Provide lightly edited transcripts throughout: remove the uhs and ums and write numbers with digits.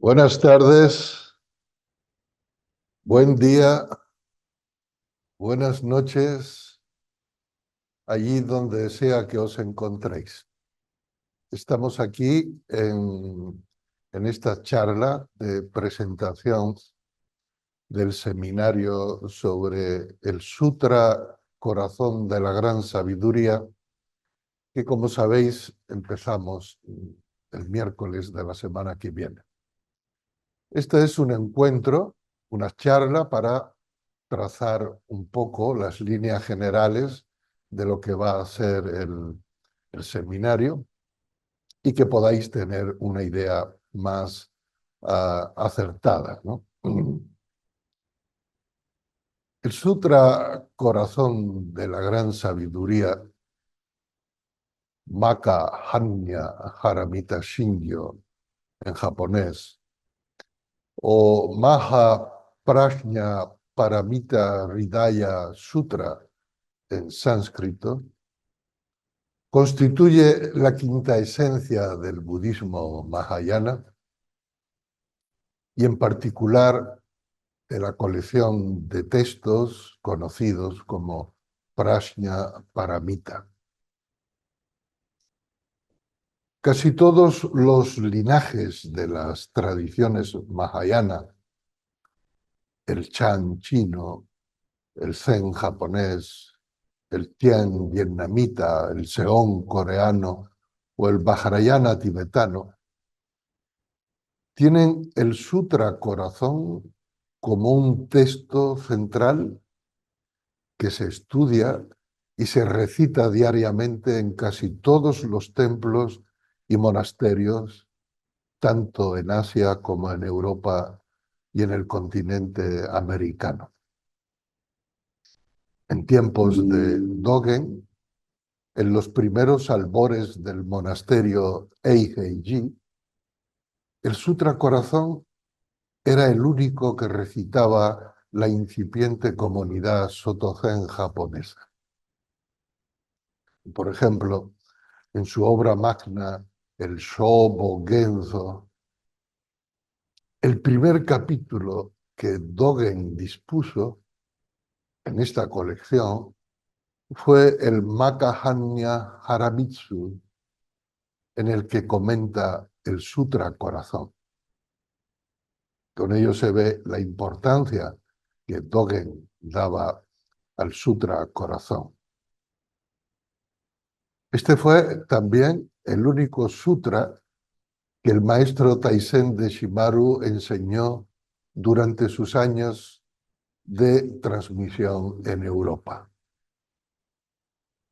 Buenas tardes, buen día, buenas noches, allí donde sea que os encontréis. Estamos aquí en esta charla de presentación del seminario sobre el Sutra Corazón de la Gran Sabiduría, que como sabéis empezamos el miércoles de la semana que viene. Este es un encuentro, una charla para trazar un poco las líneas generales de lo que va a ser el seminario y que podáis tener una idea más acertada, ¿no? El Sutra Corazón de la Gran Sabiduría, Maka Hanya Haramita Shingyo en japonés, o Maha Prajna Paramita Hridaya Sutra en sánscrito, constituye la quinta esencia del budismo mahayana y en particular de la colección de textos conocidos como Prajna Paramita. Casi todos los linajes de las tradiciones mahayana, el Chan chino, el Zen japonés, el Tien vietnamita, el Seong coreano o el Vajrayana tibetano, tienen el Sutra Corazón como un texto central que se estudia y se recita diariamente en casi todos los templos y monasterios, tanto en Asia como en Europa y en el continente americano. En tiempos de Dogen, en los primeros albores del monasterio Eiheiji, el Sutra Corazón era el único que recitaba la incipiente comunidad Soto-Zen japonesa. Por ejemplo, en su obra magna, el Shobo Genzo, el primer capítulo que Dogen dispuso en esta colección fue el Makahanya Haramitsu, en el que comenta el Sutra Corazón. Con ello se ve la importancia que Dogen daba al Sutra Corazón. Este fue también el único sutra que el maestro Taisen de Shimaru enseñó durante sus años de transmisión en Europa.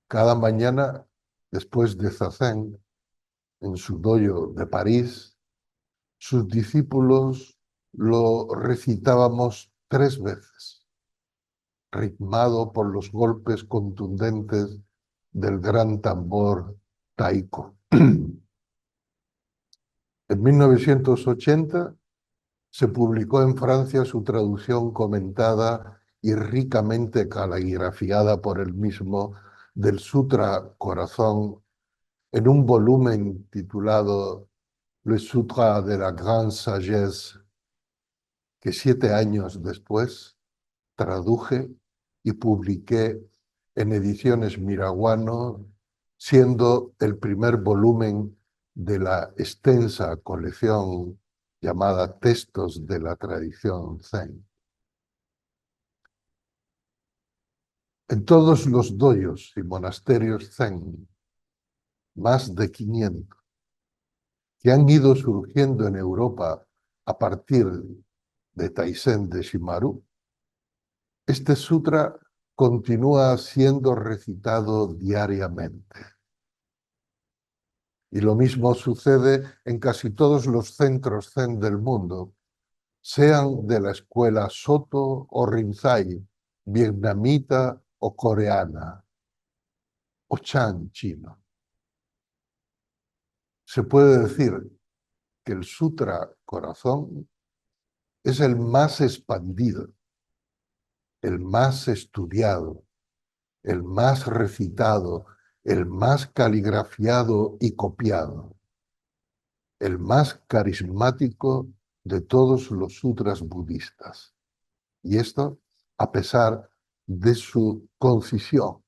Cada mañana, después de Zazen, en su dojo de París, sus discípulos lo recitábamos 3 veces, ritmado por los golpes contundentes del gran tambor taiko. En 1980 se publicó en Francia su traducción comentada y ricamente caligrafiada por él mismo del Sutra Corazón en un volumen titulado Le Sutra de la Grande Sagesse, que 7 años después traduje y publiqué en Ediciones Miraguano, siendo el primer volumen de la extensa colección llamada Textos de la Tradición Zen. En todos los dojos y monasterios Zen, más de 500, que han ido surgiendo en Europa a partir de Taisen de Shimaru, este sutra continúa siendo recitado diariamente. Y lo mismo sucede en casi todos los centros Zen del mundo, sean de la escuela Soto o Rinzai, vietnamita o coreana, o Chan chino. Se puede decir que el Sutra Corazón es el más expandido, el más estudiado, el más recitado, el más caligrafiado y copiado, el más carismático de todos los sutras budistas. Y esto a pesar de su concisión.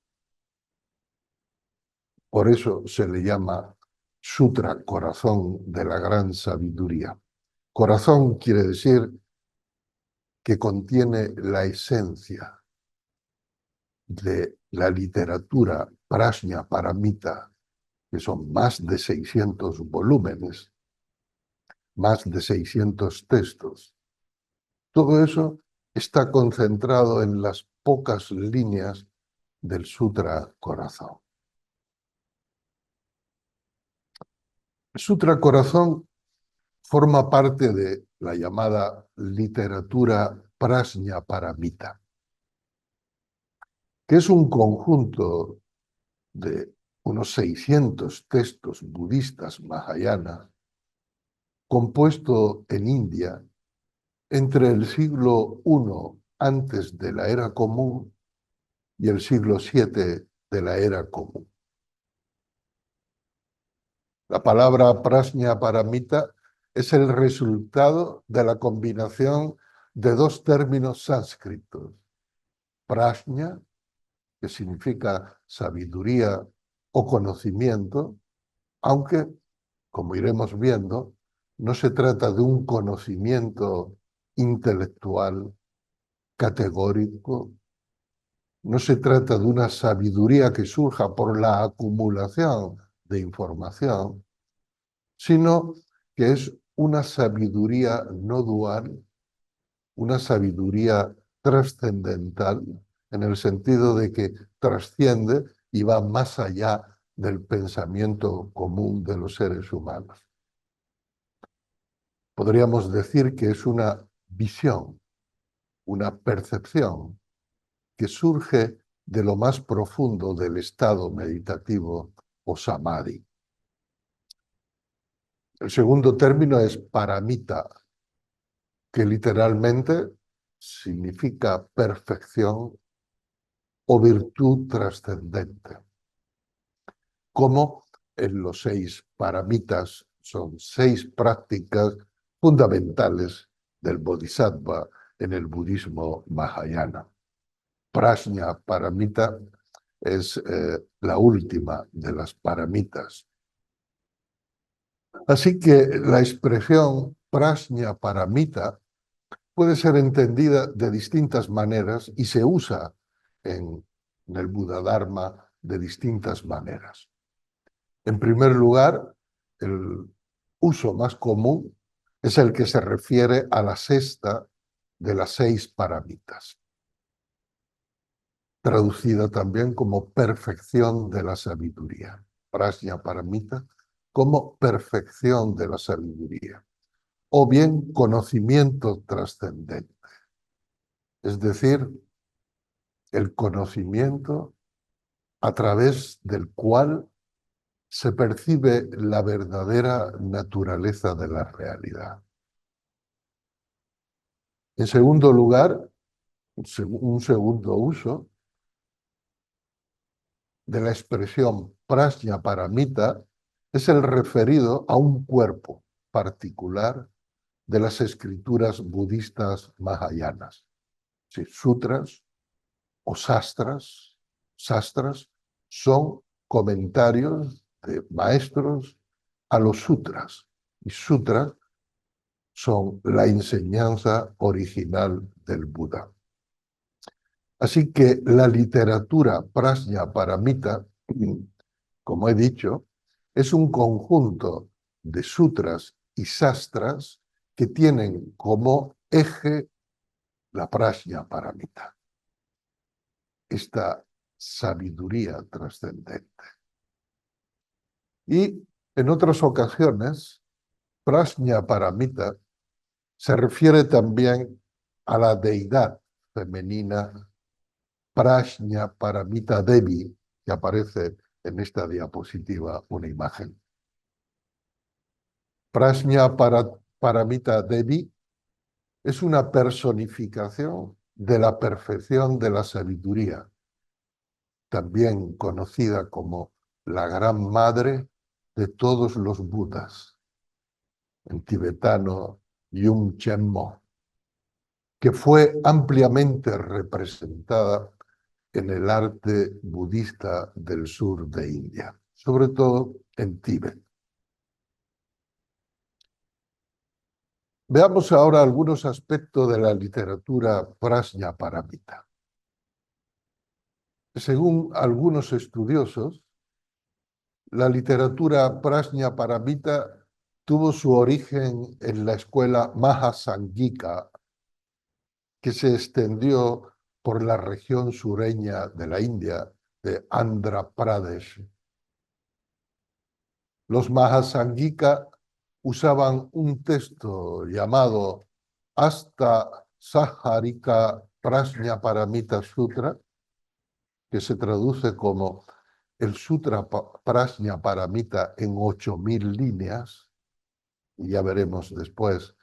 Por eso se le llama Sutra Corazón de la Gran Sabiduría. Corazón quiere decir que contiene la esencia de la literatura Prajna Paramita, que son más de 600 volúmenes, más de 600 textos. Todo eso está concentrado en las pocas líneas del Sutra Corazón. El Sutra Corazón forma parte de la llamada literatura Prajna Paramita, que es un conjunto de unos 600 textos budistas Mahayana, compuesto en India entre el siglo I antes de la era común y el siglo VII de la era común. La palabra Prajna Paramita es el resultado de la combinación de dos términos sánscritos. Prajna, que significa sabiduría o conocimiento, aunque, como iremos viendo, no se trata de un conocimiento intelectual categórico, no se trata de una sabiduría que surja por la acumulación de información, sino que es una sabiduría no dual, una sabiduría trascendental, en el sentido de que trasciende y va más allá del pensamiento común de los seres humanos. Podríamos decir que es una visión, una percepción que surge de lo más profundo del estado meditativo o samadhi. El segundo término es paramita, que literalmente significa perfección o virtud trascendente. Como en los 6 paramitas son 6 prácticas fundamentales del Bodhisattva en el budismo Mahayana. Prajna Paramita es la última de las paramitas. Así que la expresión Prajna Paramita puede ser entendida de distintas maneras y se usa en el Buda Dharma de distintas maneras. En primer lugar, el uso más común es el que se refiere a la sexta de las 6 paramitas, traducida también como perfección de la sabiduría. Prajna Paramita como perfección de la sabiduría, o bien conocimiento trascendente, es decir, el conocimiento a través del cual se percibe la verdadera naturaleza de la realidad. En segundo lugar, un segundo uso de la expresión Prajna Paramita es el referido a un cuerpo particular de las escrituras budistas mahayanas. Sí, sutras o sastras. Sastras son comentarios de maestros a los sutras. Y sutras son la enseñanza original del Buda. Así que la literatura Prajna Paramita, como he dicho, es un conjunto de sutras y sastras que tienen como eje la Prajna Paramita, esta sabiduría trascendente. Y en otras ocasiones, Prajna Paramita se refiere también a la deidad femenina Prajna Paramita Devi, que aparece en esta diapositiva una imagen. Prajna Paramita Devi es una personificación de la perfección de la sabiduría, también conocida como la gran madre de todos los Budas. En tibetano Yum Chenmo, que fue ampliamente representada en el arte budista del sur de India, sobre todo en Tíbet. Veamos ahora algunos aspectos de la literatura Prajnaparamita. Según algunos estudiosos, la literatura Prajnaparamita tuvo su origen en la escuela Mahasángika, que se extendió por la región sureña de la India, de Andhra Pradesh. Los Mahasángika usaban un texto llamado Asta Saharika Prajnaparamita Sutra, que se traduce como el Sutra Prajnaparamita en 8.000 líneas, y ya veremos después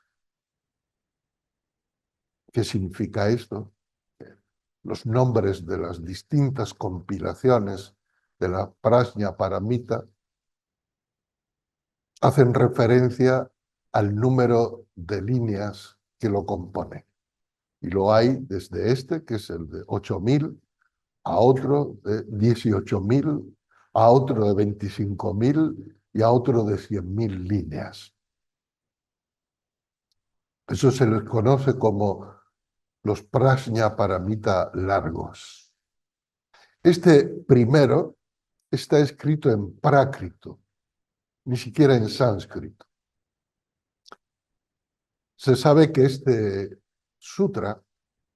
qué significa esto. Los nombres de las distintas compilaciones de la Prajnaparamita hacen referencia al número de líneas que lo componen. Y lo hay desde este, que es el de 8.000, a otro de 18.000, a otro de 25.000 y a otro de 100.000 líneas. Eso se les conoce como los Prajnaparamita largos. Este primero está escrito en prácrito, ni siquiera en sánscrito. Se sabe que este sutra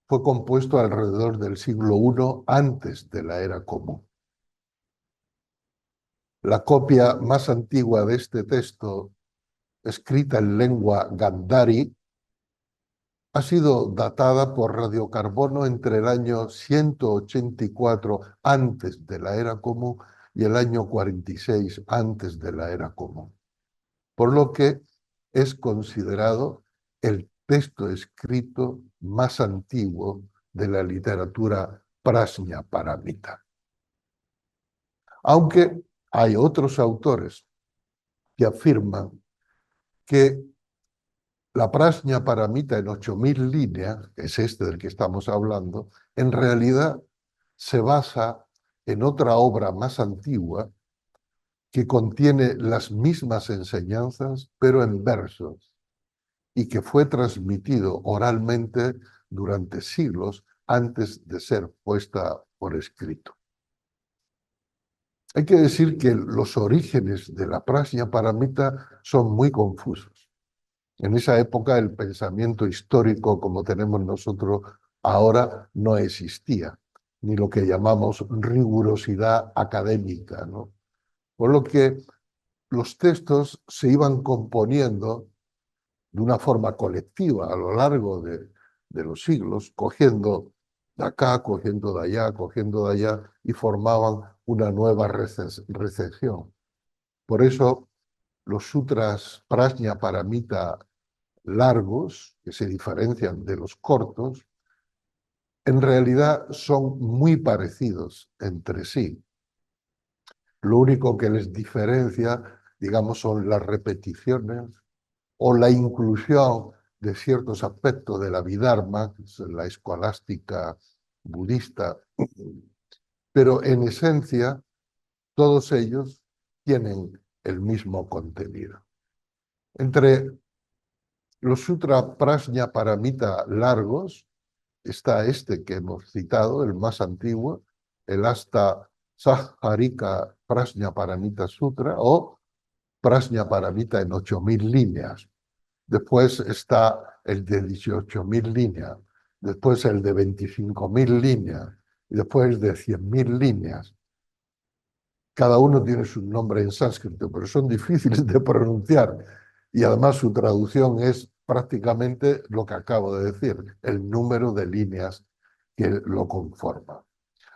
fue compuesto alrededor del siglo I antes de la era común. La copia más antigua de este texto, escrita en lengua Gandhari, ha sido datada por radiocarbono entre el año 184 antes de la era común y el año 46 antes de la era común, por lo que es considerado el texto escrito más antiguo de la literatura Prajnaparamita. Aunque hay otros autores que afirman que la Prajnaparamita en 8.000 líneas, que es este del que estamos hablando, en realidad se basa en otra obra más antigua que contiene las mismas enseñanzas, pero en versos, y que fue transmitido oralmente durante siglos antes de ser puesta por escrito. Hay que decir que los orígenes de la Prajnaparamita son muy confusos. En esa época el pensamiento histórico como tenemos nosotros ahora no existía, ni lo que llamamos rigurosidad académica, ¿no? Por lo que los textos se iban componiendo de una forma colectiva a lo largo de los siglos, cogiendo de acá, cogiendo de allá, cogiendo de allá, y formaban una nueva recepción. Por eso los sutras Prajnaparamita largos, que se diferencian de los cortos, en realidad son muy parecidos entre sí. Lo único que les diferencia, digamos, son las repeticiones o la inclusión de ciertos aspectos de la Vidharma, que es la escolástica budista, pero en esencia todos ellos tienen el mismo contenido. Entre los sutras Prajnaparamita largos está este que hemos citado, el más antiguo, el Asta Saharika Prajnaparamita Sutra o Prajnaparamita en 8.000 líneas. Después está el de 18.000 líneas, después el de 25.000 líneas y después de 100.000 líneas. Cada uno tiene su nombre en sánscrito, pero son difíciles de pronunciar y además su traducción es prácticamente lo que acabo de decir, el número de líneas que lo conforman.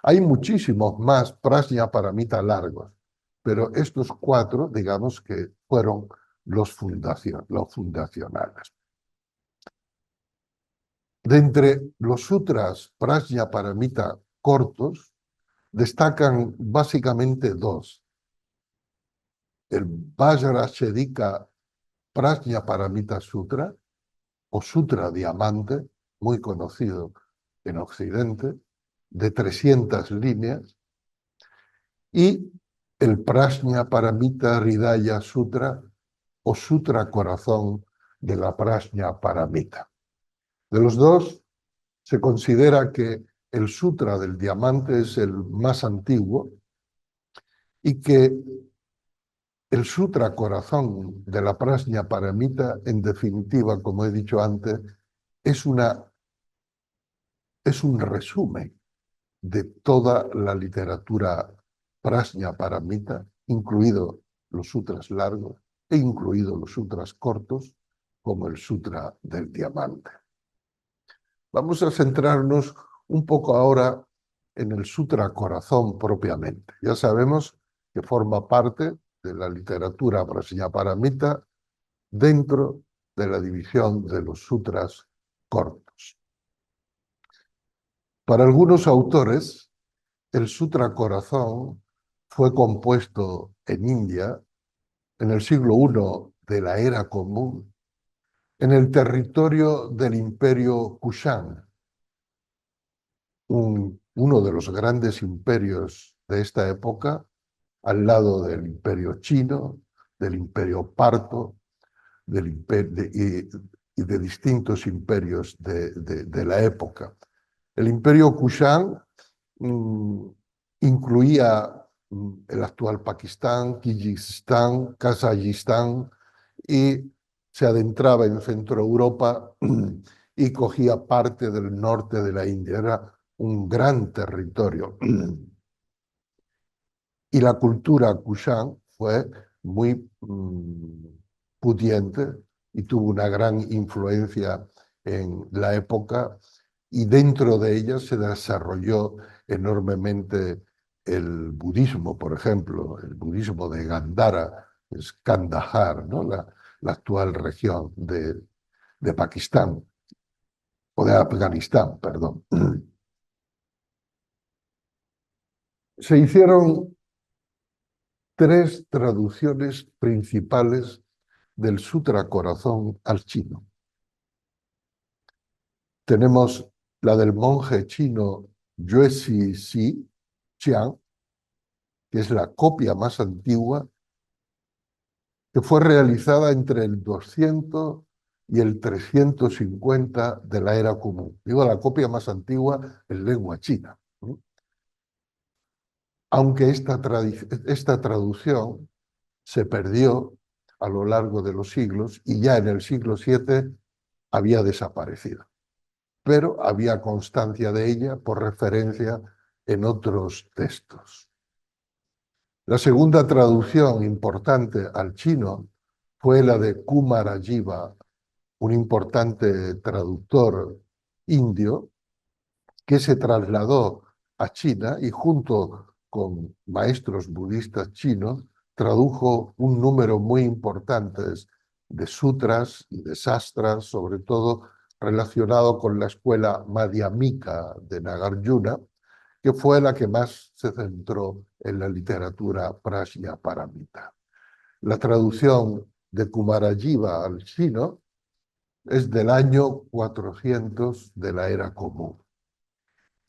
Hay muchísimos más Prajnaparamita largos, pero estos 4, digamos que fueron los fundacionales. De entre los sutras Prajnaparamita cortos, destacan básicamente 2. El Vajrachedika Prajnaparamita Sutra, o Sutra Diamante, muy conocido en Occidente, de 300 líneas, y el Prajna Paramita Hridaya Sutra o Sutra Corazón de la Prajna Paramita. De los dos, se considera que el Sutra del Diamante es el más antiguo y que el Sutra Corazón de la Prajna Paramita, en definitiva, como he dicho antes, es un resumen de toda la literatura Prajna Paramita, incluidos los sutras largos e incluidos los sutras cortos, como el Sutra del Diamante. Vamos a centrarnos un poco ahora en el Sutra Corazón propiamente. Ya sabemos que forma parte de la literatura Prajnaparamita dentro de la división de los sutras cortos. Para algunos autores, el Sutra Corazón fue compuesto en India en el siglo I de la Era Común, en el territorio del Imperio Kushan, uno de los grandes imperios de esta época, al lado del Imperio Chino, del Imperio Parto y de distintos imperios de la época. El Imperio Kushan incluía el actual Pakistán, Kirguistán, Kazajistán y se adentraba en Centro Europa y cogía parte del norte de la India. Era un gran territorio. Y la cultura Kushan fue muy pudiente y tuvo una gran influencia en la época, y dentro de ella se desarrolló enormemente el budismo, por ejemplo, el budismo de Gandhara, es Kandahar, ¿no? La actual región de Pakistán, o de Afganistán, perdón. Se hicieron tres traducciones principales del Sutra Corazón al chino. Tenemos la del monje chino Yue Si Xiang, que es la copia más antigua, que fue realizada entre el 200 y el 350 de la era común. Digo, la copia más antigua en lengua china. Aunque esta traducción se perdió a lo largo de los siglos y ya en el siglo VII había desaparecido, pero había constancia de ella por referencia en otros textos. La segunda traducción importante al chino fue la de Kumarajiva, un importante traductor indio que se trasladó a China y junto con maestros budistas chinos tradujo un número muy importante de sutras y de sastras, sobre todo relacionado con la escuela madhyamika de Nagarjuna, que fue la que más se centró en la literatura Prajnaparamita. La traducción de Kumarajiva al chino es del año 400 de la era común.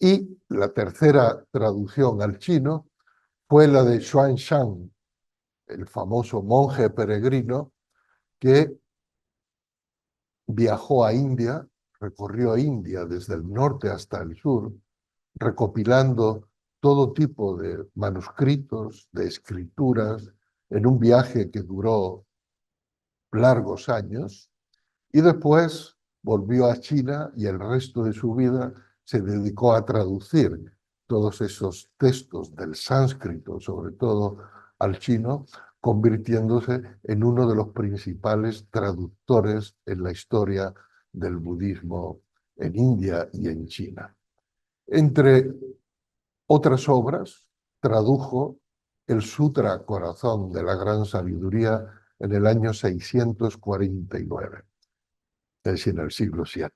Y la tercera traducción al chino fue la de Xuanzang, el famoso monje peregrino que viajó a India, recorrió India desde el norte hasta el sur, recopilando todo tipo de manuscritos, de escrituras, en un viaje que duró largos años, y después volvió a China y el resto de su vida se dedicó a traducir todos esos textos del sánscrito, sobre todo al chino, convirtiéndose en uno de los principales traductores en la historia del budismo en India y en China. Entre otras obras, tradujo el Sutra Corazón de la Gran Sabiduría en el año 649, es decir, en el siglo VII.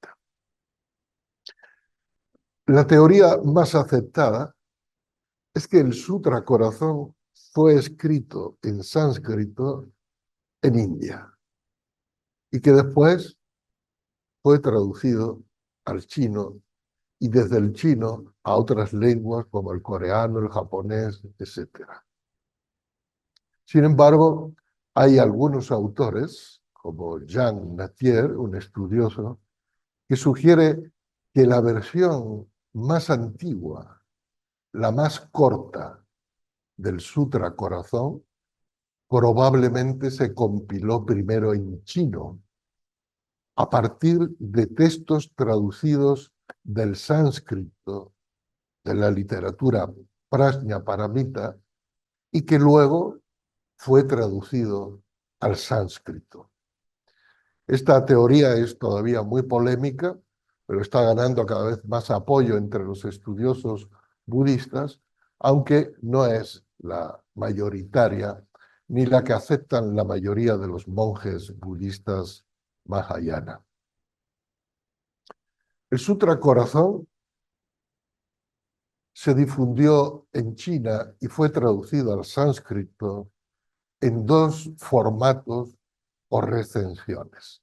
La teoría más aceptada es que el Sutra Corazón fue escrito en sánscrito en India y que después fue traducido al chino y desde el chino a otras lenguas como el coreano, el japonés, etc. Sin embargo, hay algunos autores, como Jean Nattier, un estudioso, que sugiere que la versión más antigua, la más corta del Sutra Corazón, probablemente se compiló primero en chino, a partir de textos traducidos del sánscrito, de la literatura Prajna Paramita, y que luego fue traducido al sánscrito. Esta teoría es todavía muy polémica, pero está ganando cada vez más apoyo entre los estudiosos budistas, aunque no es la mayoritaria ni la que aceptan la mayoría de los monjes budistas Mahayana. El Sutra Corazón se difundió en China y fue traducido al sánscrito en dos formatos o recensiones.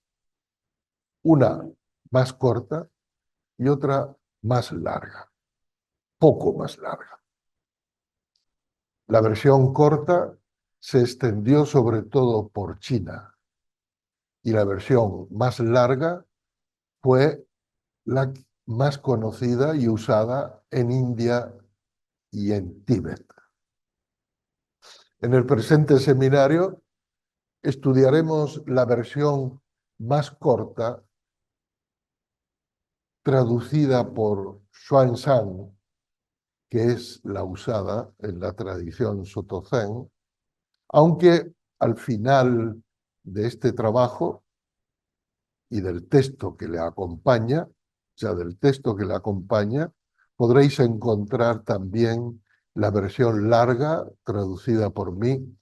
Una más corta y otra más larga, poco más larga. La versión corta se extendió sobre todo por China y la versión más larga fue la más conocida y usada en India y en Tíbet. En el presente seminario estudiaremos la versión más corta traducida por Xuanzang, que es la usada en la tradición Soto Zen, aunque al final de este trabajo y del texto que le acompaña, ya del texto que le acompaña, podréis encontrar también la versión larga traducida por mí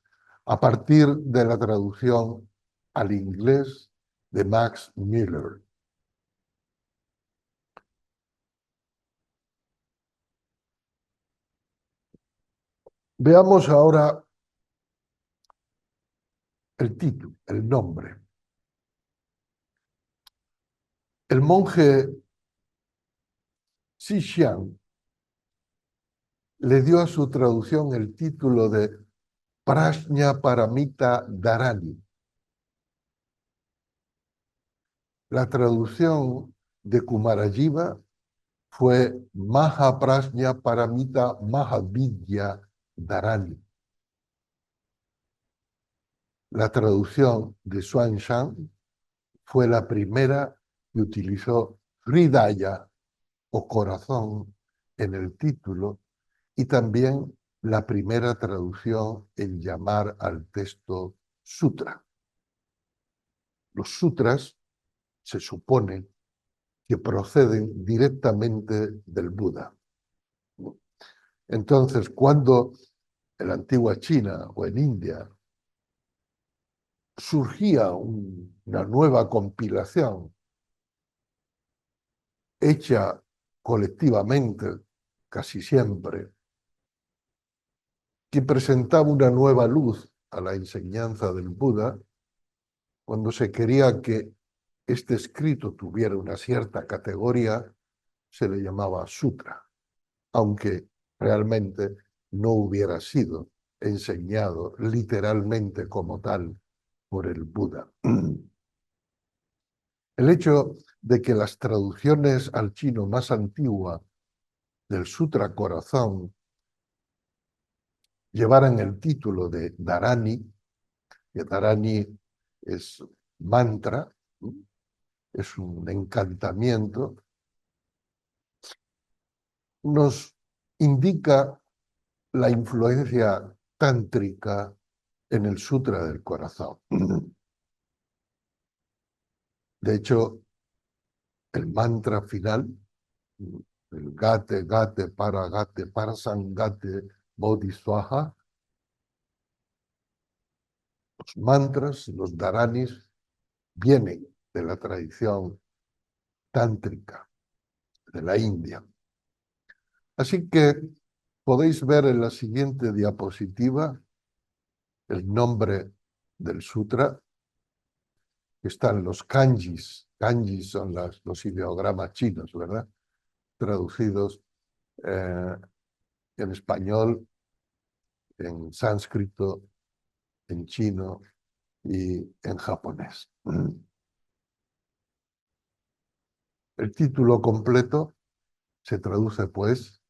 a partir de la traducción al inglés de Max Miller. Veamos ahora el título, el nombre. El monje Xixiang le dio a su traducción el título de Prajna Paramita Dharani. La traducción de Kumarajiva fue Mahaprajna Paramita Mahavidya Dharani. La traducción de Xuanzang fue la primera que utilizó Hridaya o corazón en el título y también la primera traducción en llamar al texto sutra. Los sutras se supone que proceden directamente del Buda. Entonces, cuando en la antigua China o en India surgía una nueva compilación hecha colectivamente, casi siempre, que presentaba una nueva luz a la enseñanza del Buda, cuando se quería que este escrito tuviera una cierta categoría, se le llamaba sutra, aunque realmente no hubiera sido enseñado literalmente como tal por el Buda. El hecho de que las traducciones al chino más antigua del Sutra Corazón llevaran el título de Dharani, que Dharani es mantra, es un encantamiento, nos indica la influencia tántrica en el Sutra del Corazón. De hecho, el mantra final, el Gate, Gate, Parasangate, Bodhiswaha, los mantras, los dharanis, vienen de la tradición tántrica de la India. Así que podéis ver en la siguiente diapositiva el nombre del sutra están los kanjis. Kanjis son los ideogramas chinos, ¿verdad? Traducidos en español, en sánscrito, en chino y en japonés. El título completo se traduce, pues,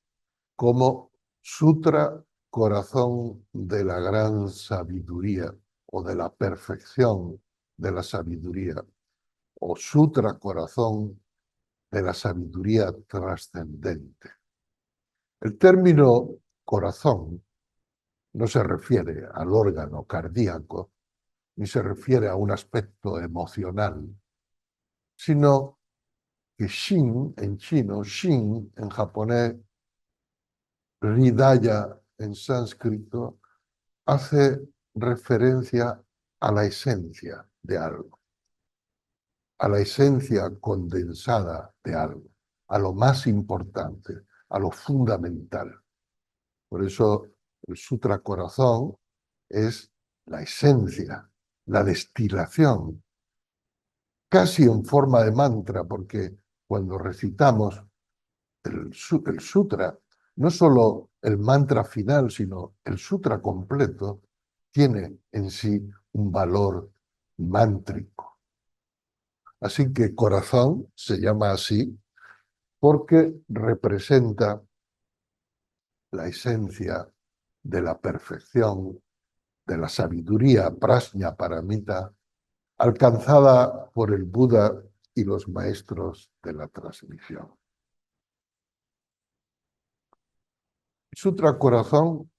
como Sutra Corazón de la Gran Sabiduría o de la Perfección de la Sabiduría o Sutra Corazón de la Sabiduría Trascendente. El término corazón no se refiere al órgano cardíaco ni se refiere a un aspecto emocional, sino que Shin en chino, Shin en japonés, Hridaya en sánscrito, hace referencia a la esencia de algo, a la esencia condensada de algo, a lo más importante, a lo fundamental. Por eso el Sutra Corazón es la esencia, la destilación, casi en forma de mantra, porque cuando recitamos el sutra, no solo el mantra final, sino el sutra completo, tiene en sí un valor mántrico. Así que corazón se llama así porque representa la esencia de la perfección, de la sabiduría prajna paramita, alcanzada por el Buda y los maestros de la transmisión. El Sutra Corazón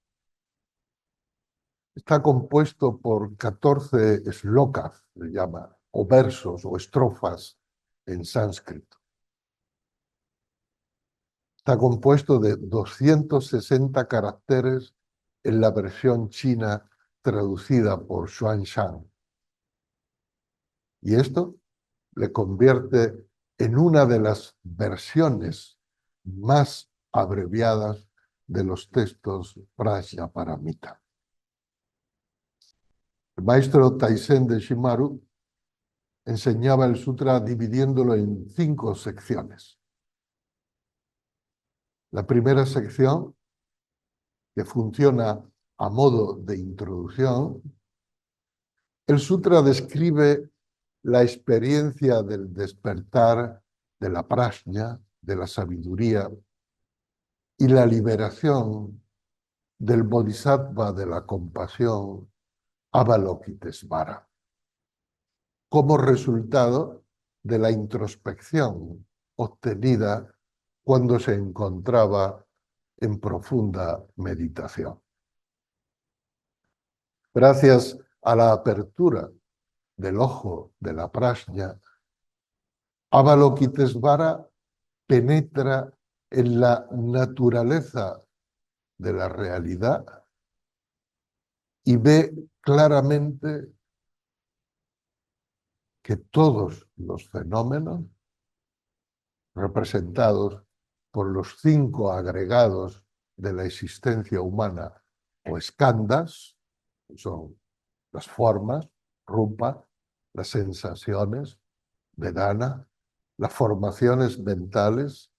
está compuesto por 14 slokas, se llama, o versos o estrofas en sánscrito. Está compuesto de 260 caracteres en la versión china traducida por Xuanzang. Y esto le convierte en una de las versiones más abreviadas de los textos Prajnaparamita. El maestro Taisen de Shimaru enseñaba el sutra dividiéndolo en 5 secciones. La primera sección, que funciona a modo de introducción, el sutra describe la experiencia del despertar de la prajna, de la sabiduría, y la liberación del bodhisattva de la compasión, Avalokitesvara, como resultado de la introspección obtenida cuando se encontraba en profunda meditación. Gracias a la apertura del ojo de la prajna, Avalokitesvara penetra en la naturaleza de la realidad y ve claramente que todos los fenómenos representados por los 5 agregados de la existencia humana o skandhas, son las formas, rupa, las sensaciones, vedana, las formaciones mentales,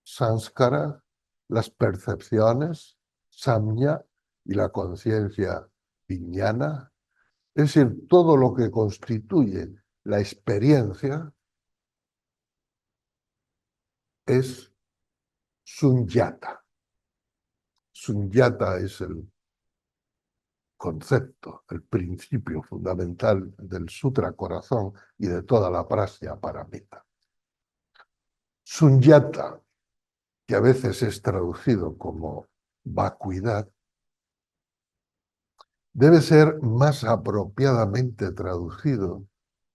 samskara, las percepciones, samya, y la conciencia vijnana, es decir, todo lo que constituye la experiencia es sunyata. Sunyata es el concepto, el principio fundamental del Sutra Corazón y de toda la Prajna Paramita. Sunyata, que a veces es traducido como vacuidad, debe ser más apropiadamente traducido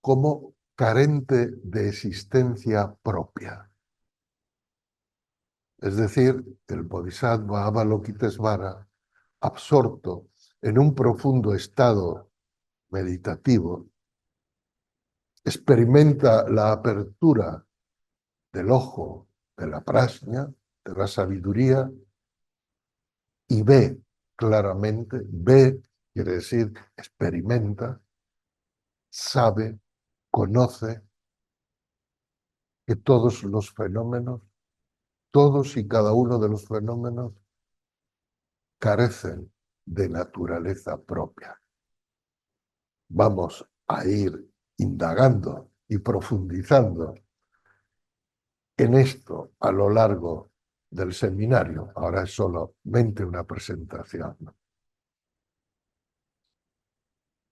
como carente de existencia propia. Es decir, el Bodhisattva Avalokitesvara, absorto en un profundo estado meditativo, experimenta la apertura del ojo de la prajna, de la sabiduría, y ve claramente, ve quiere decir experimenta, sabe conoce que todos los fenómenos, todos y cada uno de los fenómenos, carecen de naturaleza propia. Vamos a ir indagando y profundizando en esto a lo largo del seminario. Ahora es solamente una presentación.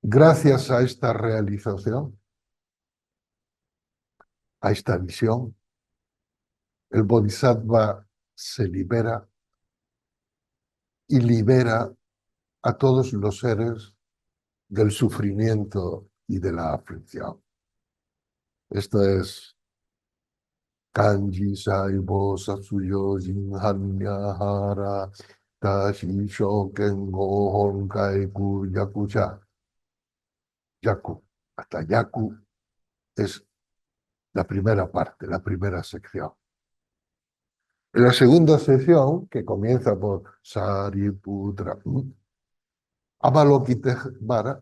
Gracias a esta realización, a esta visión, el Bodhisattva se libera y libera a todos los seres del sufrimiento y de la aflicción. Esto es Kanji Saibo Satsuyo Jinhanyahara Tashi Shoken Go Honkai Ku Yakucha. Yaku, hasta Yaku es la primera parte, la primera sección. En la segunda sección, que comienza por Sariputra, Avalokiteshvara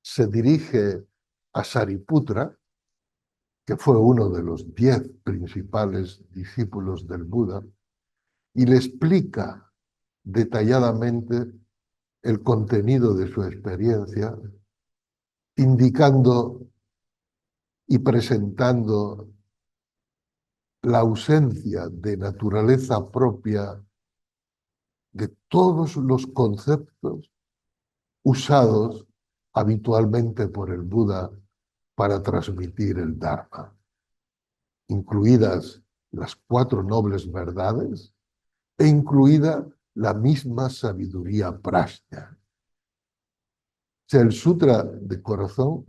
se dirige a Sariputra, que fue uno de los 10 principales discípulos del Buda, y le explica detalladamente el contenido de su experiencia, indicando y presentando la ausencia de naturaleza propia de todos los conceptos usados habitualmente por el Buda para transmitir el Dharma, incluidas las 4 nobles verdades e incluida la misma sabiduría prajna. O sea, el Sutra Corazón,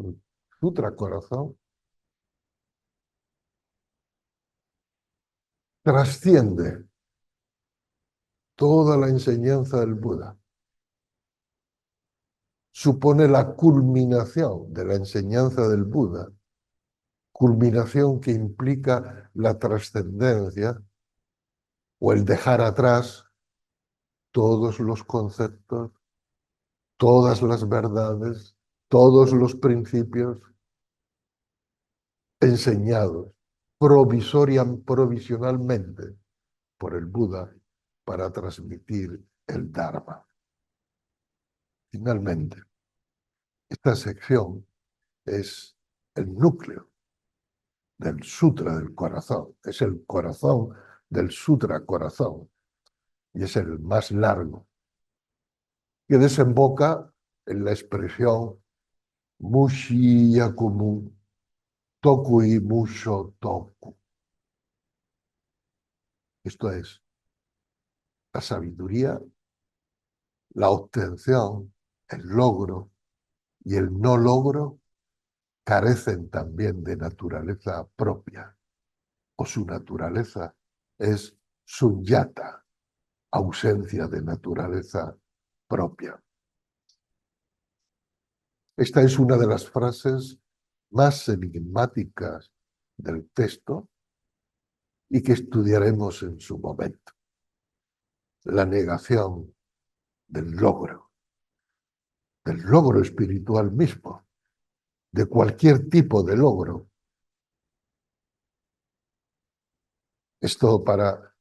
trasciende toda la enseñanza del Buda. Supone la culminación de la enseñanza del Buda, culminación que implica la trascendencia o el dejar atrás todos los conceptos, todas las verdades, todos los principios enseñados provisionalmente por el Buda para transmitir el Dharma. Finalmente, esta sección es el núcleo del Sutra del Corazón, es el corazón del Sutra Corazón y es el más largo, que desemboca en la expresión Mushi Yakumu Tokui Musho Toku. Esto es la sabiduría, la obtención, el logro y el no logro carecen también de naturaleza propia, o su naturaleza es sunyata, ausencia de naturaleza propia. Esta es una de las frases más enigmáticas del texto y que estudiaremos en su momento. La negación del logro espiritual mismo, de cualquier tipo de logro. Esto para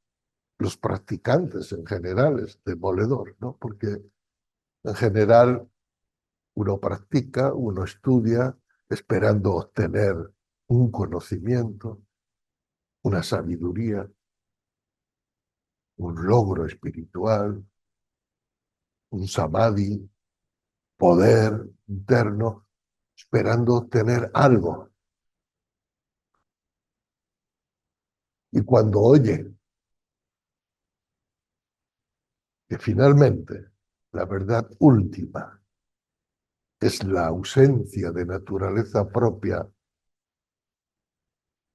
los practicantes en general es demoledor, ¿no? Porque en general uno practica, uno estudia esperando obtener un conocimiento, una sabiduría, un logro espiritual, un samadhi, poder interno, esperando obtener algo. Y cuando oye que finalmente la verdad última es la ausencia de naturaleza propia,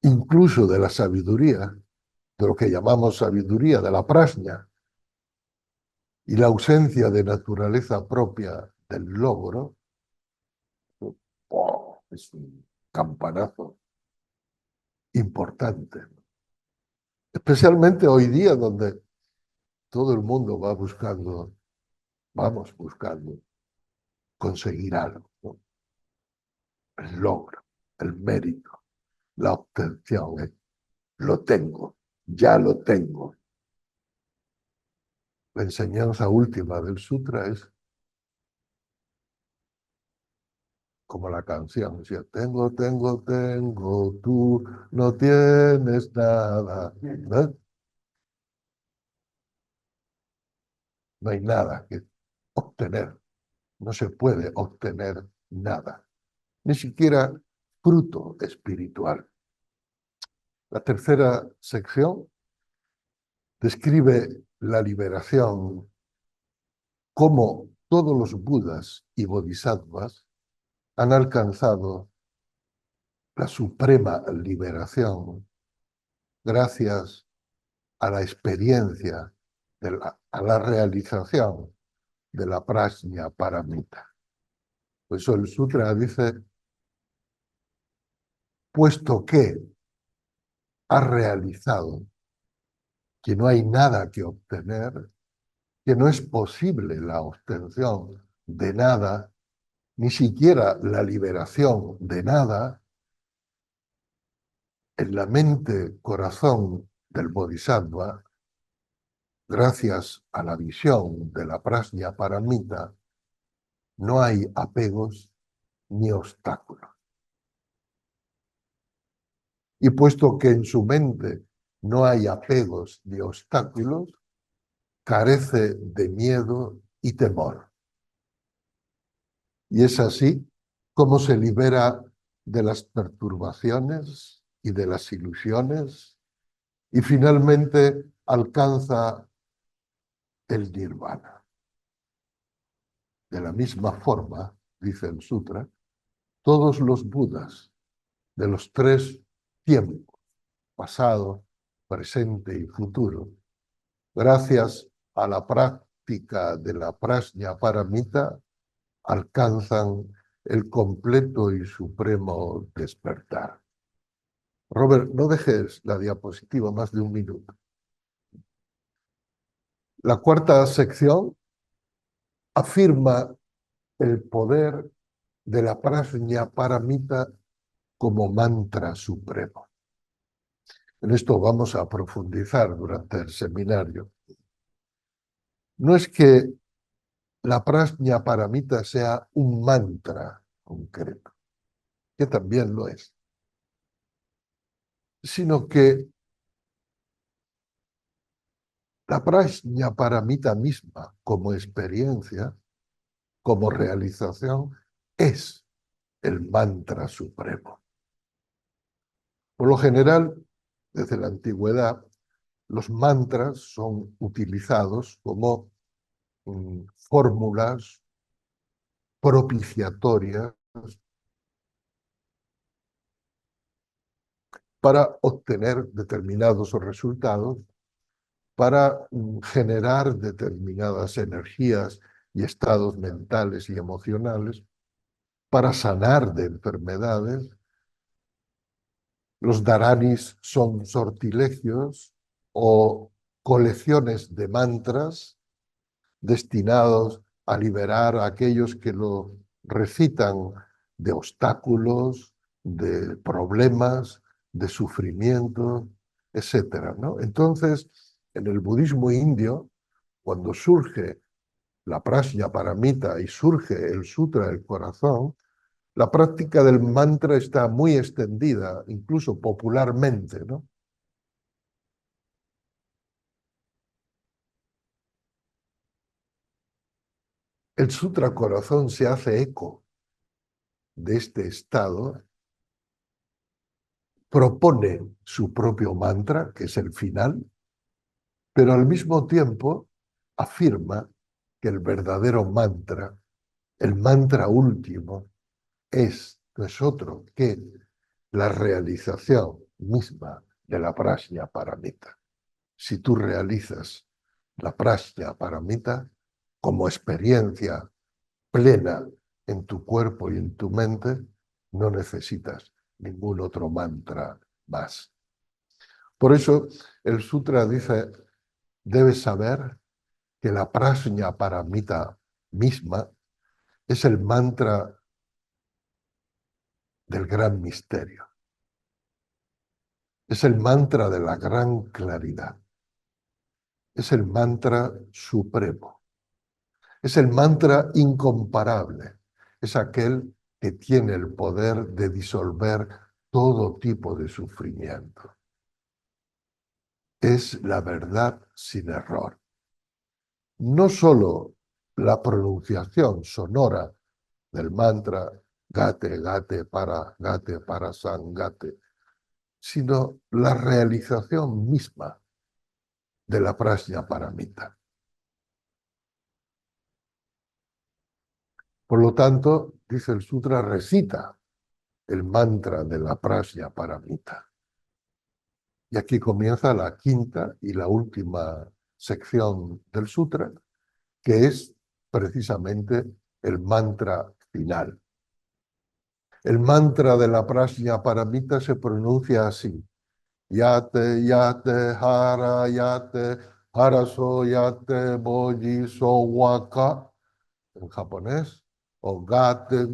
incluso de la sabiduría, de lo que llamamos sabiduría, de la prajna, y la ausencia de naturaleza propia del logro, ¡oh!, es un campanazo importante. Especialmente hoy día, donde todo el mundo vamos buscando conseguir algo, ¿no? El logro. el mérito, la obtención. Lo tengo, ya lo tengo. La enseñanza última del sutra es como la canción, decía, tengo, tengo, tengo, tú no tienes nada. ¿No? No hay nada que obtener, no se puede obtener nada, ni siquiera fruto espiritual. La tercera sección describe la liberación, cómo todos los budas y bodhisattvas han alcanzado la suprema liberación gracias a la experiencia, a la realización de la prajna paramita. Por eso el sutra dice, puesto que has realizado que no hay nada que obtener, que no es posible la obtención de nada, ni siquiera la liberación de nada, en la mente, corazón del Bodhisattva, gracias a la visión de la prajna paramita, no hay apegos ni obstáculos. Y puesto que en su mente no hay apegos ni obstáculos, carece de miedo y temor. Y es así como se libera de las perturbaciones y de las ilusiones y finalmente alcanza el nirvana. De la misma forma, dice el sutra, todos los budas de los tres tiempos, pasado, presente y futuro, gracias a la práctica de la prajna paramita, alcanzan el completo y supremo despertar. Robert, no dejes la diapositiva más de un minuto. La cuarta sección afirma el poder de la prajna paramita como mantra supremo. En esto vamos a profundizar durante el seminario. No es que la prajna paramita sea un mantra concreto, que también lo es, sino que la prajna paramita misma, como experiencia, como realización, es el mantra supremo. Por lo general, desde la antigüedad, los mantras son utilizados como fórmulas propiciatorias para obtener determinados resultados, para generar determinadas energías y estados mentales y emocionales, para sanar de enfermedades. Los dharanis son sortilegios o colecciones de mantras destinados a liberar a aquellos que lo recitan de obstáculos, de problemas, de sufrimiento, etcétera, ¿no? Entonces, en el budismo indio, cuando surge la prajna paramita y surge el sutra del corazón, la práctica del mantra está muy extendida, incluso popularmente, ¿no? El sutra corazón se hace eco de este estado, propone su propio mantra, que es el final, pero al mismo tiempo afirma que el verdadero mantra, el mantra último, no es otro que la realización misma de la prajna paramita. Si tú realizas la prajna paramita como experiencia plena en tu cuerpo y en tu mente, no necesitas ningún otro mantra más. Por eso el sutra dice, debes saber que la prajna paramita misma es el mantra del gran misterio. Es el mantra de la gran claridad. Es el mantra supremo. Es el mantra incomparable. Es aquel que tiene el poder de disolver todo tipo de sufrimiento. Es la verdad sin error. No solo la pronunciación sonora del mantra Gate para San Gate, sino la realización misma de la prajna paramita. Por lo tanto, dice el sutra, recita el mantra de la prajna paramita. Y aquí comienza la quinta y la última sección del sutra, que es precisamente el mantra final. El mantra de la prajna paramita se pronuncia así: Yate, yate, haraso, yate, boji, so, waka, en japonés, o gate,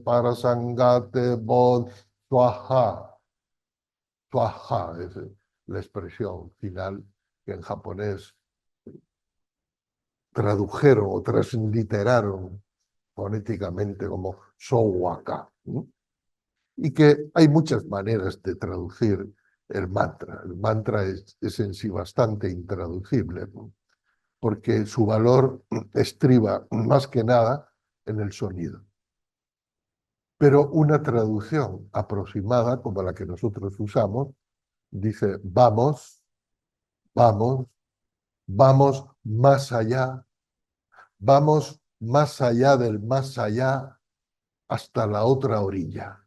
para sangate, bod, swaha. Swaha es la expresión final que en japonés tradujeron o transliteraron fonéticamente como Sowaka. Y que hay muchas maneras de traducir el mantra. El mantra es en sí bastante intraducible, ¿no? Porque su valor estriba más que nada en el sonido. Pero una traducción aproximada, como la que nosotros usamos, dice vamos, vamos, vamos más allá del más allá, hasta la otra orilla,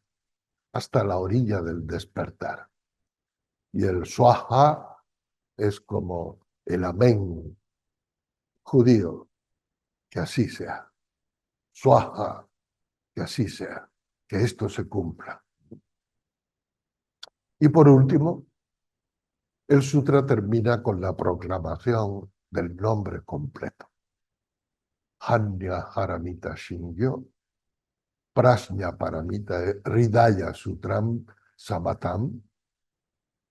hasta la orilla del despertar. Y el swaha es como el amén judío, que así sea. Swaha, que así sea, que esto se cumpla. Y por último, el sutra termina con la proclamación del nombre completo. Hanya Haramita Shingyo, Prajna Paramita Hridaya Sutram Samatam,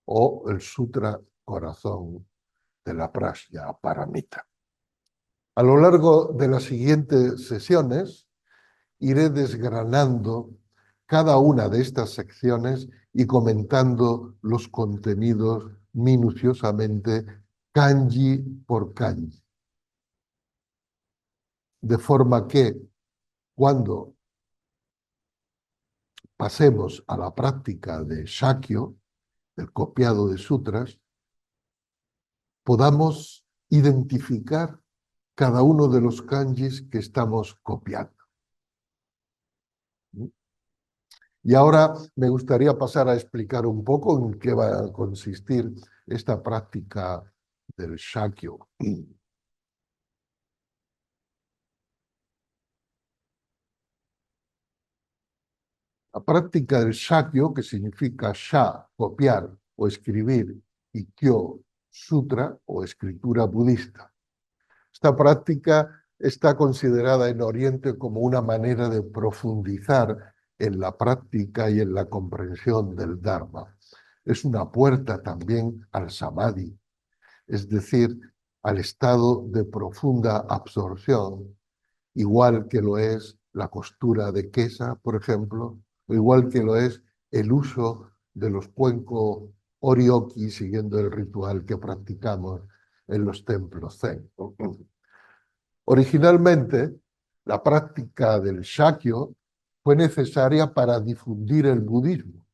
o el sutra corazón de la Prajna Paramita. A lo largo de las siguientes sesiones iré desgranando cada una de estas secciones y comentando los contenidos minuciosamente, kanji por kanji. De forma que cuando pasemos a la práctica de Shakyo, el copiado de sutras, podamos identificar cada uno de los kanjis que estamos copiando. Y ahora me gustaría pasar a explicar un poco en qué va a consistir esta práctica del Shakyo. La práctica del Shakyo, que significa Sha, copiar o escribir, y Kyo, sutra o escritura budista. Esta práctica está considerada en Oriente como una manera de profundizar en la práctica y en la comprensión del Dharma. Es una puerta también al Samadhi, es decir, al estado de profunda absorción, igual que lo es la costura de quesa, por ejemplo, o igual que lo es el uso de los cuencos orioki, siguiendo el ritual que practicamos en los templos zen. Originalmente, la práctica del Shakyo fue necesaria para difundir el budismo,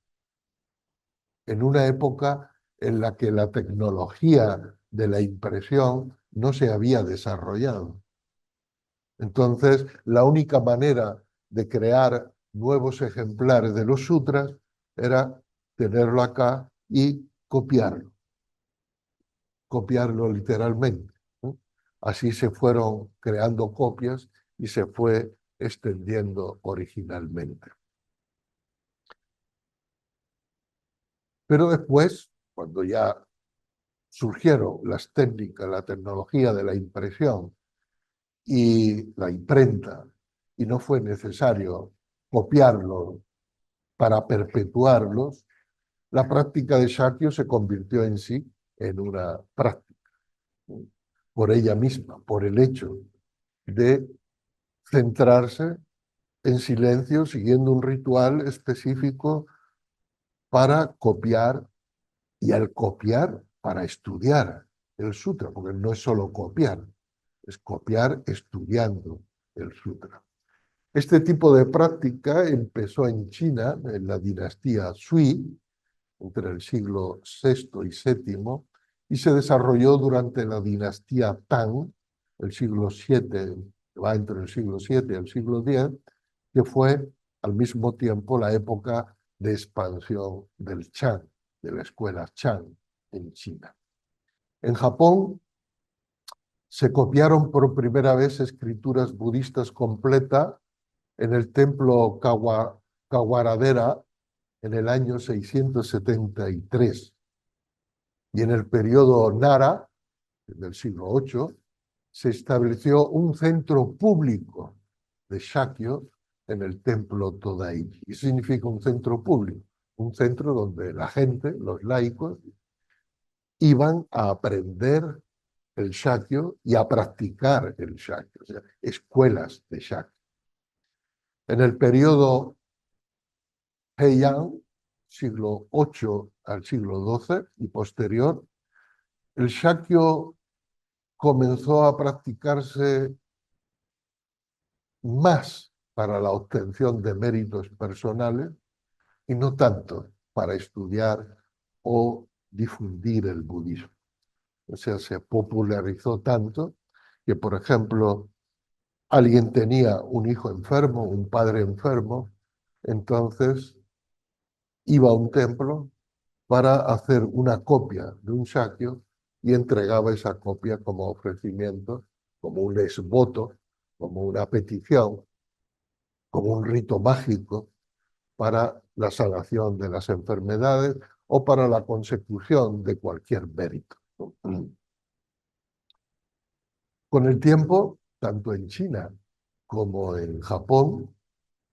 en una época en la que la tecnología de la impresión no se había desarrollado. Entonces, la única manera de crear nuevos ejemplares de los sutras era tenerlo acá y copiarlo literalmente, ¿no? Así se fueron creando copias y se fue extendiendo originalmente. Pero después, cuando ya surgieron las técnicas, la tecnología de la impresión y la imprenta, y no fue necesario copiarlos, para perpetuarlos, la práctica de Shakya se convirtió en sí en una práctica, por ella misma, por el hecho de centrarse en silencio, siguiendo un ritual específico para copiar y al copiar para estudiar el sutra, porque no es solo copiar, es copiar estudiando el sutra. Este tipo de práctica empezó en China, en la dinastía Sui, entre el siglo VI y VII, y se desarrolló durante la dinastía Tang, el siglo VII, va entre el siglo VII y el siglo X, que fue al mismo tiempo la época de expansión del Chan, de la escuela Chan en China. En Japón se copiaron por primera vez escrituras budistas completas en el templo Kawaradera en el año 673. Y en el periodo Nara, del siglo VIII, se estableció un centro público de Shakya en el templo Todai. Y significa un centro público, un centro donde la gente, los laicos, iban a aprender el Shakya y a practicar el Shakya, o sea, escuelas de Shakya. En el periodo Heian, siglo VIII al siglo XII y posterior, el Shakya comenzó a practicarse más para la obtención de méritos personales y no tanto para estudiar o difundir el budismo. O sea, se popularizó tanto que, por ejemplo, alguien tenía un hijo enfermo, un padre enfermo, entonces iba a un templo para hacer una copia de un shakya y entregaba esa copia como ofrecimiento, como un exvoto, como una petición, como un rito mágico para la sanación de las enfermedades o para la consecución de cualquier mérito. Con el tiempo, tanto en China como en Japón,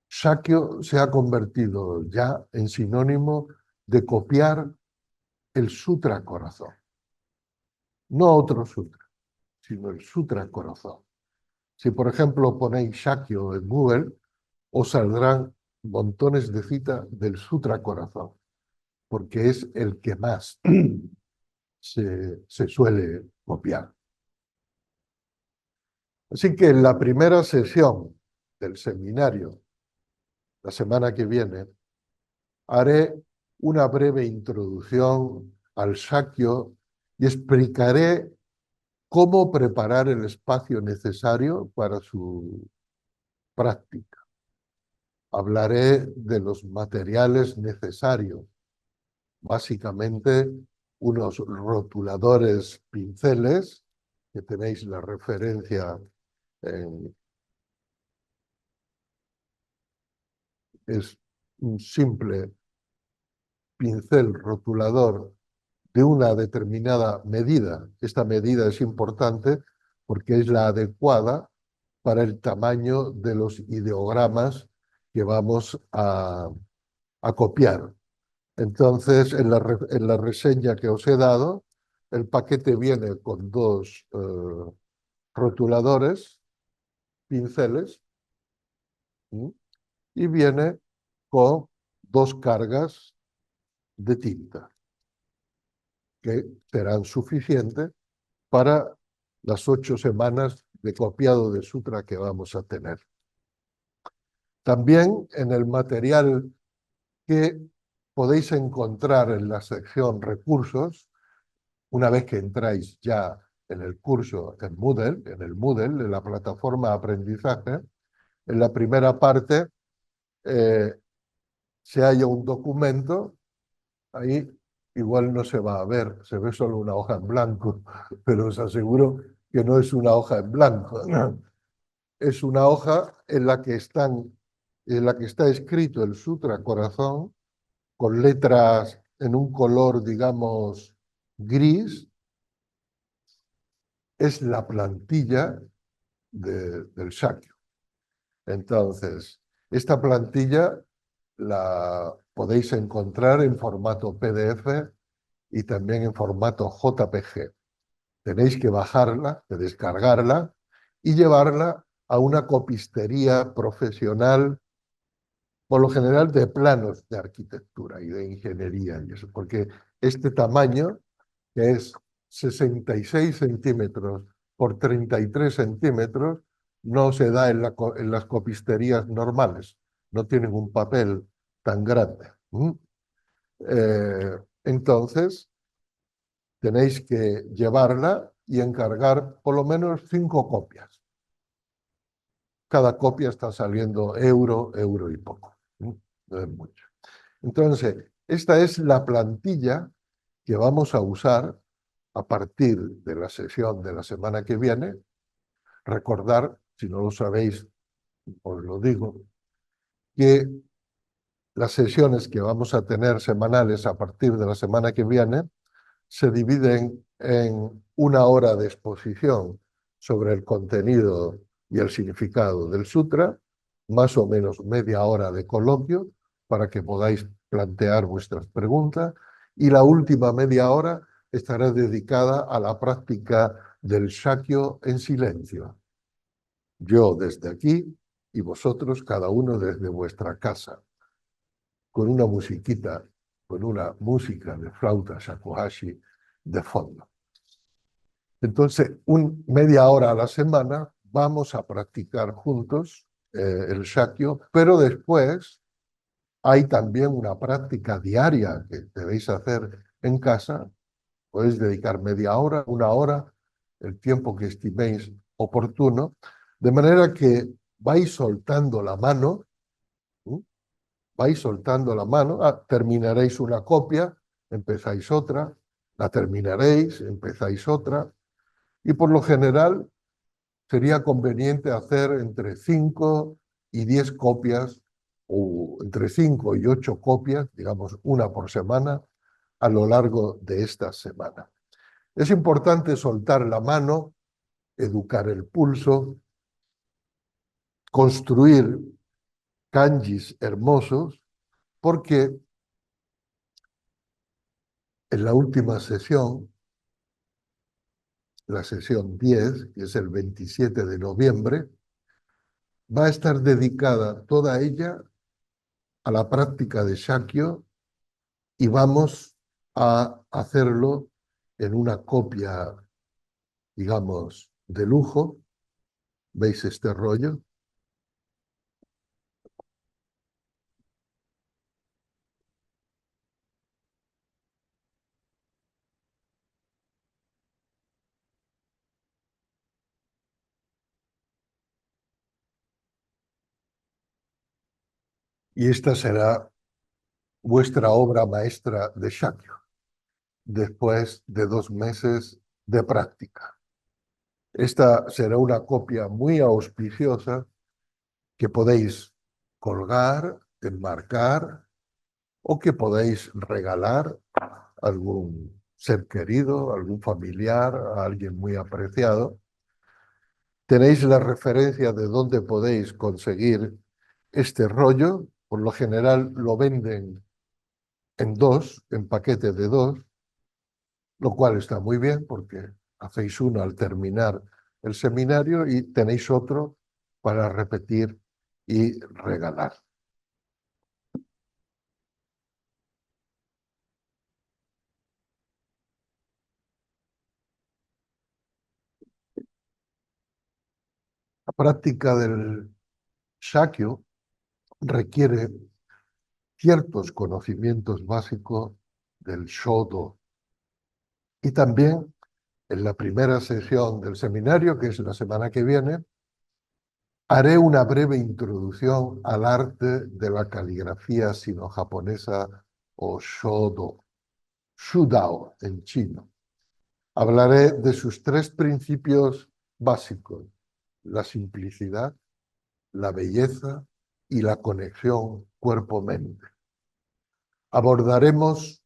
Shakya se ha convertido ya en sinónimo de copiar el Sutra Corazón. No otro sutra, sino el Sutra Corazón. Si, por ejemplo, ponéis Shakya en Google, os saldrán montones de citas del Sutra Corazón, porque es el que más se suele copiar. Así que en la primera sesión del seminario, la semana que viene, haré una breve introducción al Shakya y explicaré cómo preparar el espacio necesario para su práctica. Hablaré de los materiales necesarios, básicamente unos rotuladores pinceles, que tenéis la referencia en, es un simple pincel rotulador de una determinada medida. Esta medida es importante porque es la adecuada para el tamaño de los ideogramas que vamos a copiar. Entonces, en la reseña que os he dado, el paquete viene con dos rotuladores, pinceles, y viene con dos cargas de tinta, que serán suficientes para las 8 semanas de copiado de sutra que vamos a tener. También en el material que podéis encontrar en la sección recursos, una vez que entráis ya en el curso en el Moodle, en la plataforma de aprendizaje, en la primera parte se halla un documento, ahí igual no se va a ver, se ve solo una hoja en blanco, pero os aseguro que no es una hoja en blanco. Es una hoja en la que está escrito el Sutra Corazón con letras en un color, digamos, gris. Es la plantilla del Shakya. Entonces, Esta plantilla la podéis encontrar en formato PDF y también en formato JPG. Tenéis que bajarla, que descargarla y llevarla a una copistería profesional, por lo general de planos de arquitectura y de ingeniería y eso, porque este tamaño, que es 66 centímetros por 33 centímetros, no se da en las copisterías normales, no tienen un papel tan grande. Entonces, tenéis que llevarla y encargar por lo menos 5 copias. Cada copia está saliendo euro y poco. No es mucho. Entonces, esta es la plantilla que vamos a usar a partir de la sesión de la semana que viene. Recordar, si no lo sabéis, os lo digo, que las sesiones que vamos a tener semanales a partir de la semana que viene se dividen en 1 hora de exposición sobre el contenido y el significado del sutra, más o menos media hora de coloquio para que podáis plantear vuestras preguntas, y la última media hora estará dedicada a la práctica del Shakyo en silencio. Yo desde aquí y vosotros cada uno desde vuestra casa, con una musiquita, con una música de flauta shakuhachi de fondo. Entonces, media hora a la semana vamos a practicar juntos el Shakyo, pero después hay también una práctica diaria que debéis hacer en casa. Podéis dedicar media hora, 1 hora, el tiempo que estiméis oportuno, de manera que vais soltando la mano, vais soltando la mano, terminaréis una copia, empezáis otra, la terminaréis, empezáis otra, y por lo general sería conveniente hacer entre 5 y 10 copias, o entre 5 y 8 copias, digamos una por semana, a lo largo de esta semana. Es importante soltar la mano, educar el pulso, construir kanjis hermosos, porque en la última sesión, la sesión 10, que es el 27 de noviembre, va a estar dedicada toda ella a la práctica de Shakyo, y vamos a hacerlo en una copia, digamos, de lujo. ¿Veis este rollo? Y esta será vuestra obra maestra de Shakyo, después de 2 meses de práctica. Esta será una copia muy auspiciosa que podéis colgar, enmarcar, o que podéis regalar a algún ser querido, a algún familiar, a alguien muy apreciado. Tenéis la referencia de dónde podéis conseguir este rollo. Por lo general lo venden en 2, en paquetes de 2, lo cual está muy bien porque hacéis uno al terminar el seminario y tenéis otro para repetir y regalar. La práctica del Shakyo requiere ciertos conocimientos básicos del Shodo, y también en la primera sesión del seminario, que es la semana que viene, haré una breve introducción al arte de la caligrafía sino-japonesa o Shodo, Shudao en chino. Hablaré de sus 3 principios básicos: la simplicidad, la belleza y la conexión cuerpo-mente. Abordaremos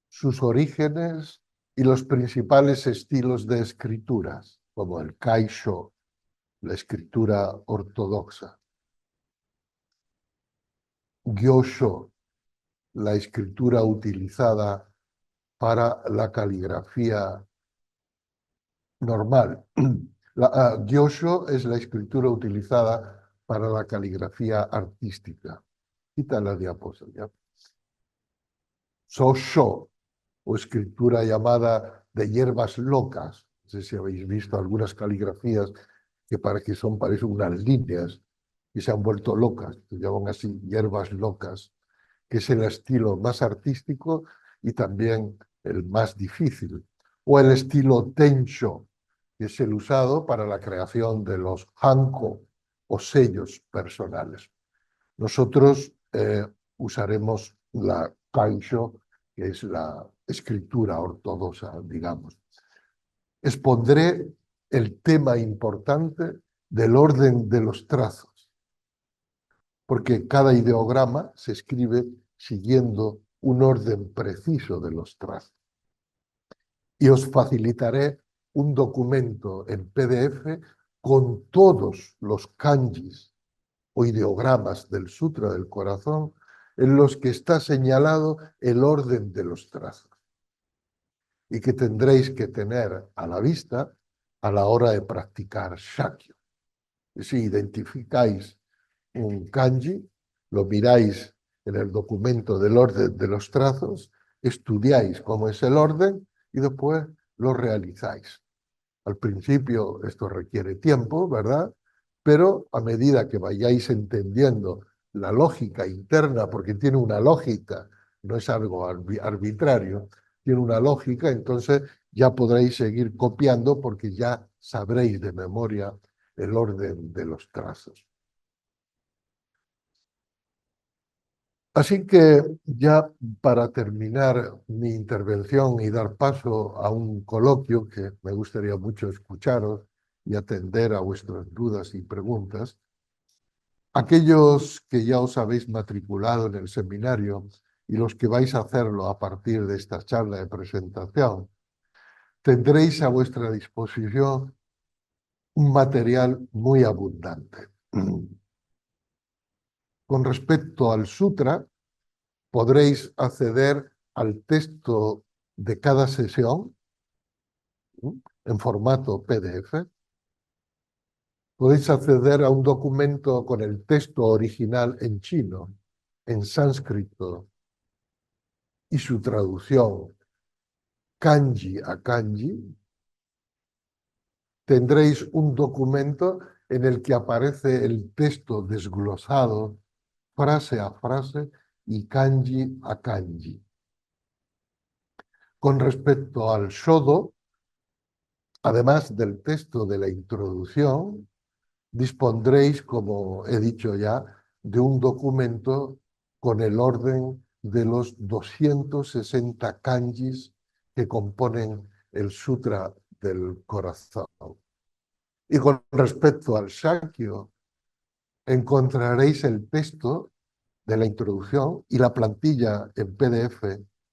sus orígenes y los principales estilos de escrituras, como el Kaisho, la escritura ortodoxa. Gyosho, la escritura utilizada para la caligrafía normal. Gyosho es la escritura utilizada para la caligrafía artística. Quita la diapositiva. Sosho, o escritura llamada de hierbas locas. No sé si habéis visto algunas caligrafías que parecen unas líneas y se han vuelto locas, se llaman así hierbas locas, que es el estilo más artístico y también el más difícil. O el estilo Tensho, que es el usado para la creación de los hanko o sellos personales. Nosotros usaremos la Kansho, que es la escritura ortodoxa, digamos. Expondré el tema importante del orden de los trazos, porque cada ideograma se escribe siguiendo un orden preciso de los trazos. Y os facilitaré un documento en PDF con todos los kanjis o ideogramas del Sutra del Corazón en los que está señalado el orden de los trazos y que tendréis que tener a la vista a la hora de practicar Shakya. Si identificáis un kanji, lo miráis en el documento del orden de los trazos, estudiáis cómo es el orden y después lo realizáis. Al principio esto requiere tiempo, ¿verdad? Pero a medida que vayáis entendiendo la lógica interna, porque tiene una lógica, no es algo arbitrario, tiene una lógica, entonces ya podréis seguir copiando porque ya sabréis de memoria el orden de los trazos. Así que ya para terminar mi intervención y dar paso a un coloquio que me gustaría mucho escucharos y atender a vuestras dudas y preguntas, aquellos que ya os habéis matriculado en el seminario y los que vais a hacerlo a partir de esta charla de presentación, tendréis a vuestra disposición un material muy abundante. Con respecto al sutra, podréis acceder al texto de cada sesión en formato PDF. Podéis acceder a un documento con el texto original en chino, en sánscrito y su traducción kanji a kanji. Tendréis un documento en el que aparece el texto desglosado frase a frase y kanji a kanji. Con respecto al shodo, además del texto de la introducción, dispondréis, como he dicho ya, de un documento con el orden de los 260 kanjis que componen el Sutra del Corazón. Y con respecto al Shakya, encontraréis el texto de la introducción y la plantilla en PDF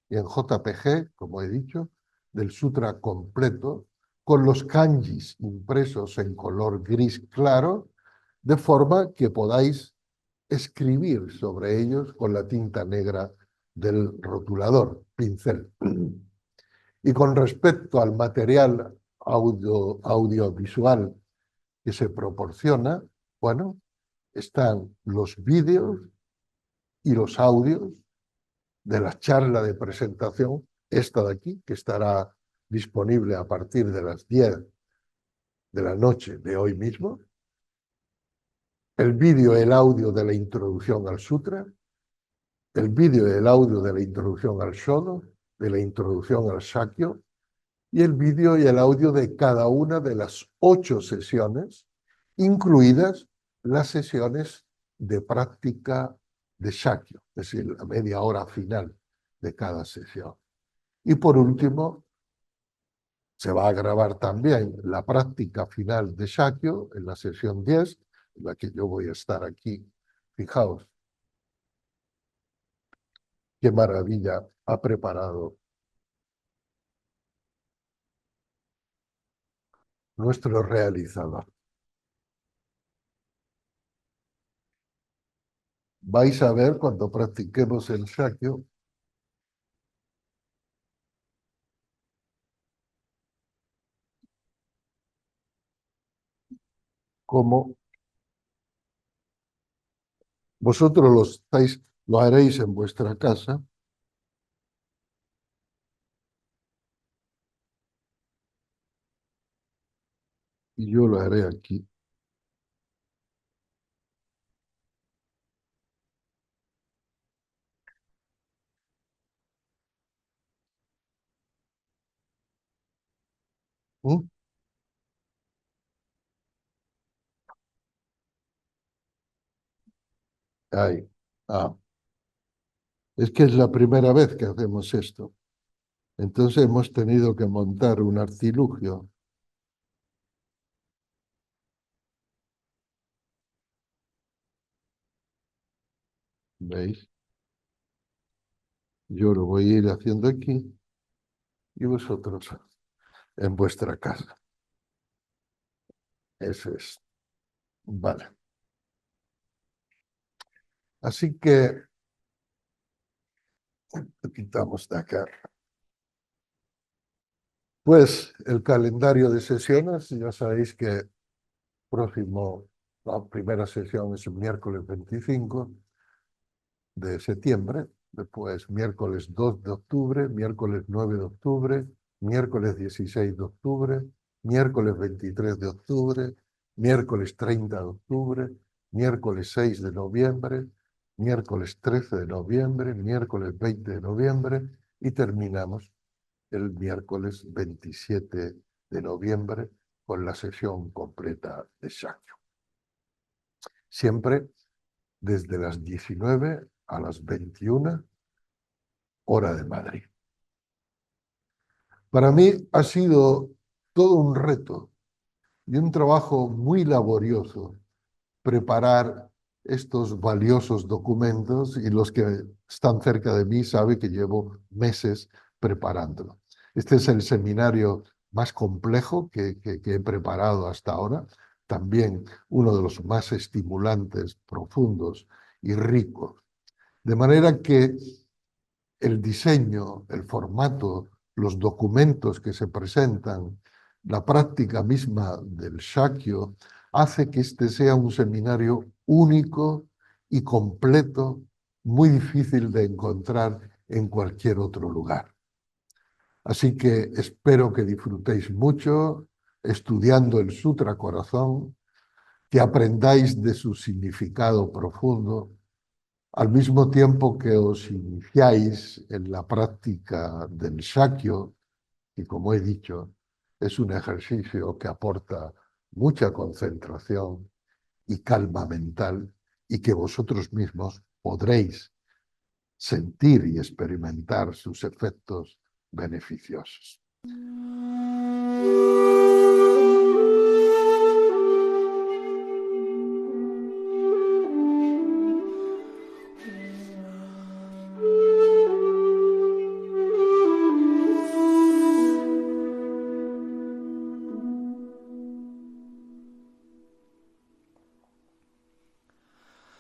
y en JPG, como he dicho, del Sutra completo, con los kanjis impresos en color gris claro, de forma que podáis escribir sobre ellos con la tinta negra del rotulador, pincel. Y con respecto al material audiovisual que se proporciona, bueno, están los vídeos y los audios de la charla de presentación, esta de aquí, que estará disponible a partir de las 10 de la noche de hoy mismo, el vídeo y el audio de la introducción al sutra, el vídeo y el audio de la introducción al shodo, de la introducción al shakya, y el vídeo y el audio de cada una de las 8 sesiones, incluidas las sesiones de práctica de shakya, es decir, la media hora final de cada sesión. Y por último, se va a grabar también la práctica final de shakya en la sesión 10, en la que yo voy a estar aquí. Fijaos qué maravilla ha preparado nuestro realizador. vais a ver cuando practiquemos el Shakyo cómo vosotros lo haréis en vuestra casa y yo lo haré aquí. ¿Mm? Ahí. Ah, es que es la primera vez que hacemos esto. Entonces hemos tenido que montar un artilugio. ¿Veis? Yo lo voy a ir haciendo aquí y vosotros en vuestra casa. Eso es. Vale. Así que lo quitamos de acá. Pues el calendario de sesiones, ya sabéis que próximo, la primera sesión es el miércoles 25 de septiembre, después miércoles 2 de octubre, miércoles 9 de octubre, miércoles 16 de octubre, miércoles 23 de octubre, miércoles 30 de octubre, miércoles 6 de noviembre, miércoles 13 de noviembre, miércoles 20 de noviembre y terminamos el miércoles 27 de noviembre con la sesión completa de Shakyo. Siempre desde las 19 a las 21 hora de Madrid. Para mí ha sido todo un reto y un trabajo muy laborioso preparar estos valiosos documentos y los que están cerca de mí saben que llevo meses preparándolo. Este es el seminario más complejo que he preparado hasta ahora, también uno de los más estimulantes, profundos y ricos. De manera que el diseño, el formato, los documentos que se presentan, la práctica misma del Shakyo, hace que este sea un seminario único y completo, muy difícil de encontrar en cualquier otro lugar. Así que espero que disfrutéis mucho estudiando el Sutra Corazón, que aprendáis de su significado profundo al mismo tiempo que os iniciáis en la práctica del Shakyo, y como he dicho, es un ejercicio que aporta mucha concentración y calma mental y que vosotros mismos podréis sentir y experimentar sus efectos beneficiosos.